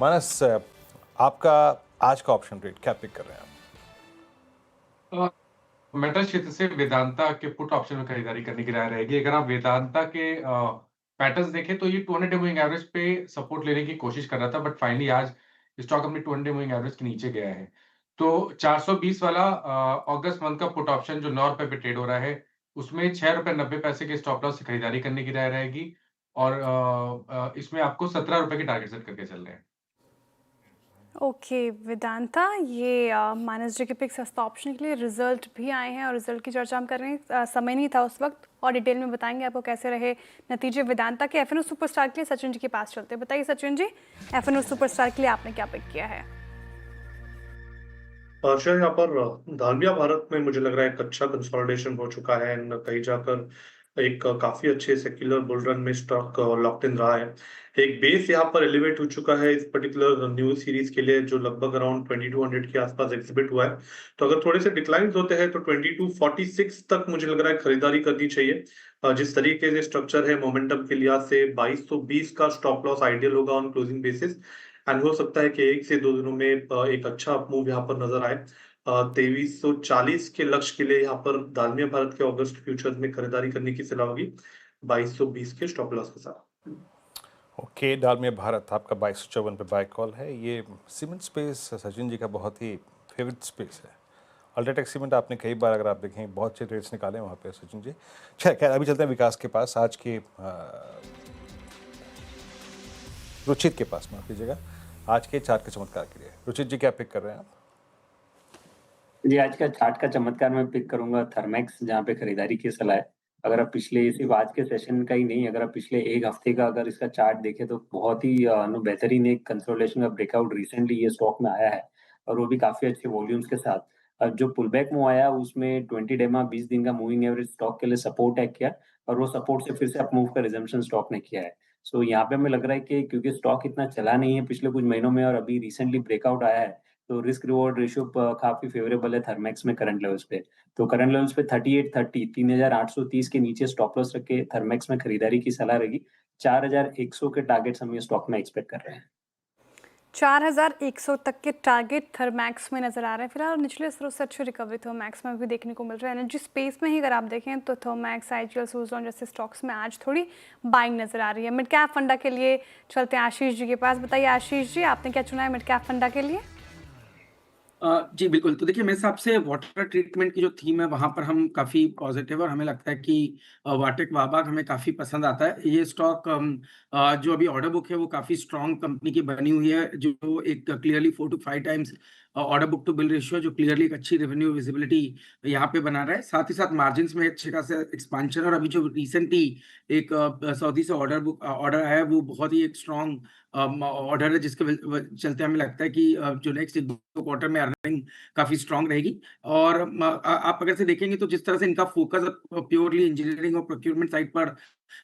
मानस, आपका आज का ऑप्शन ट्रेड क्या पिक कर रहे हैं आप? मेटल क्षेत्र से वेदांता के पुट ऑप्शन में खरीदारी करने की राय रहेगी। अगर आप वेदांता के पैटर्न्स देखें तो ये 200 डे मूविंग एवरेज पे सपोर्ट लेने की कोशिश कर रहा था, बट फाइनली आज स्टॉक अपनी 200 डे मूविंग एवरेज के नीचे गया है। तो 420 वाला अगस्त मंथ का पुट ऑप्शन जो ₹9 पे ट्रेड हो रहा है, उसमें ₹6.90 के स्टॉप लॉस से खरीदारी करने की राय रहेगी और इसमें आपको ₹17 के टारगेट सेट करके चलने हैं। ओके वेदांता, ये मानस जी के पिक सस्ता ऑप्शन के लिए रिजल्ट भी आए हैं और रिजल्ट की चर्चा हम कर रहे हैं। समय नहीं था उस वक्त और डिटेल में बताएंगे आपको कैसे रहे नतीजे वेदांता के। एफएनओ सुपरस्टार के लिए सचिन जी के पास चलते हैं। बताइए सचिन जी, एफएनओ सुपरस्टार के लिए आपने क्या पिक किया है? शायद यहाँ पर डालमिया भारत में मुझे लग रहा है एक अच्छा कंसोलिडेशन हो चुका है एंड कहीं जाकर एक काफी अच्छे सेक्युलर बुल रन में स्टॉक लॉक्ड इन रहा है। एक बेस यहाँ पर एलिवेट हो चुका है इस पर्टिकुलर न्यू सीरीज के लिए जो लगभग अराउंड 2200 के आसपास एग्जिबिट हुआ है। तो अगर थोड़े से डिक्लाइन होते हैं तो 2246 तक मुझे लग रहा है खरीदारी करनी चाहिए। जिस तरीके से स्ट्रक्चर है मोमेंटम के लिहाज से 2220 का स्टॉप लॉस आइडियल होगा ऑन क्लोजिंग बेसिस एंड हो सकता है कि 1 से 2 दिनों में एक अच्छा अपमूव यहाँ पर नजर आए। 2340 के लक्ष्य के लिए यहाँ पर दालमिया भारत के अगस्त फ्यूचर्स में खरीदारी करने की सलाह होगी 2220 के स्टॉप लॉस के साथ। ओके, डालमिया भारत आपका 2254 पे बाय कॉल है। ये सीमेंट स्पेस सचिन जी का बहुत ही फेवरेट स्पेस है। अल्ट्राटेक सीमेंट आपने कई बार अगर आप देखें बहुत अच्छे ट्रेड्स निकाले वहाँ पे सचिन जी। खैर अभी चलते हैं विकास के पास, आज के रुचित के पास, माफ कीजिएगा, आज के चार्ट के चमत्कार के लिए। रुचित जी क्या पिक कर रहे हैं आप? जी, आज का चार्ट का चमत्कार मैं पिक करूंगा थर्मेक्स, जहाँ पे खरीदारी की सलाह है। अगर आप पिछले सिर्फ आज के सेशन का ही नहीं, अगर आप पिछले एक हफ्ते का अगर इसका चार्ट देखें तो बहुत ही बेहतरीन एक कंसोलिडेशन का ब्रेकआउट रिसेंटली ये स्टॉक में आया है और वो भी काफी अच्छे वॉल्यूम्स के साथ। जो पुल बैक मूव आया उसमें 20 डेमा 20 दिन का मूविंग एवरेज स्टॉक के लिए सपोर्ट है किया और वो सपोर्ट से फिर से अपमूव का रिजम्पशन स्टॉक ने किया है। सो यहाँ पे हमें लग रहा है कि क्योंकि स्टॉक इतना चला नहीं है पिछले कुछ महीनों में और अभी रिसेंटली ब्रेकआउट आया है, तो रिस्क रिवॉर्ड रेशियो काफी फेवरेबल है थर्मेक्स में करंट लेवल्स पे। तो करंट लेवल्स पे 3830 3830 के नीचे स्टॉप लॉस रख के थर्मेक्स में खरीदारी की सलाह रहेगी। 4100 के टारगेट्स हम ये स्टॉक में एक्सपेक्ट कर रहे हैं। 4100 तक के टारगेट थर्मैक्स में नजर आ रहे हैं फिलहाल। निचले स्तरों से अच्छी रिकवरी थर्मैक्स में भी देखने को मिल रहा है। एनर्जी स्पेस में ही अगर आप देखें तो थर्मैक्स, आईजीएल, सुज़लॉन जैसे स्टॉक्स में आज थोड़ी बाइंग नजर आ रही है। मिड कैप फंडा के लिए चलते हैं आशीष जी के पास। बताइए आशीष जी, आपने क्या चुना है मिड कैप फंडा के लिए? जी बिल्कुल। तो देखिए मेरे हिसाब से वाटर ट्रीटमेंट की जो थीम है वहाँ पर हम काफ़ी पॉजिटिव है और हमें लगता है कि वाटेक वाबाक हमें काफ़ी पसंद आता है। ये स्टॉक जो अभी ऑर्डर बुक है वो काफ़ी स्ट्रॉन्ग कंपनी की बनी हुई है, जो एक clearly 4 to 5 times order book to bill ratio, जो क्लियरली एक अच्छी रेवेन्यू विजिबिलिटी यहाँ पे बना रहा है। साथ ही साथ मार्जिन्स में अच्छे खासा एक्सपांशन और अभी जो रिसेंटली एक सऊदी से ऑर्डर आया है वो बहुत ही एक स्ट्रॉन्ग ऑर्डर है, जिसके चलते हमें लगता है कि जो नेक्स्ट 1-2 क्वार्टर में अर्निंग काफ़ी स्ट्रॉन्ग रहेगी। और आप अगर से देखेंगे तो जिस तरह से इनका फोकस प्योरली इंजीनियरिंग और प्रोक्योरमेंट साइड पर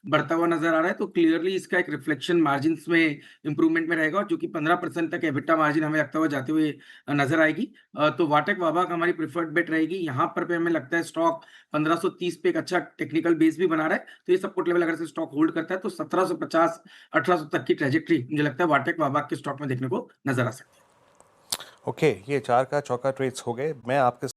बढ़ता हुआ नजर आ रहा है, तो क्लियरली इसका एक रिफ्लेक्शन मार्जिन्स में इंप्रूवमेंट में रहेगा, जो कि 15% तक एबिटा मार्जिन हमें लगता हुआ जाते हुए नजर आएगी। तो वाटेक वाबाक हमारी प्रेफर्ड बेट रहेगी। यहाँ पर हमें लगता है स्टॉक 1530 पे एक अच्छा टेक्निकल बेस भी बना रहा है, तो ये सपोर्ट लेवल अगर से स्टॉक होल्ड करता है तो 1750 1800 तक की ट्रेजेक्टरी मुझे लगता है वाटेक वाबाक के स्टॉक में देखने को नजर आ सकती है। ओके, ये चार का चौका ट्रेड्स हो गए। मैं आपके